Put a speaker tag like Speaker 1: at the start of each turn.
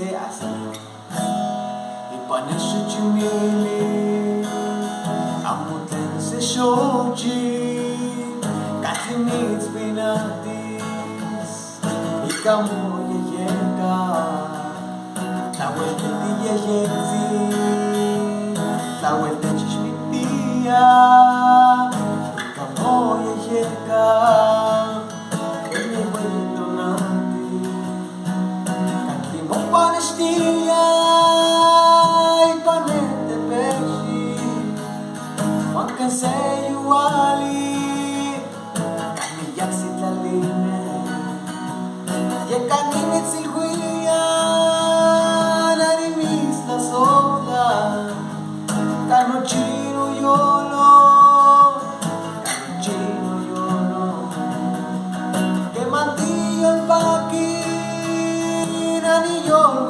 Speaker 1: asali Ipane su chimili Amuten se shoji Kasi needs pinatis Ikamo yeyeka Tawel di yeyezi Tawel di chishmitia Ikamo yeyeka Πανεστήλια είπανε δεν παίζει What can say you are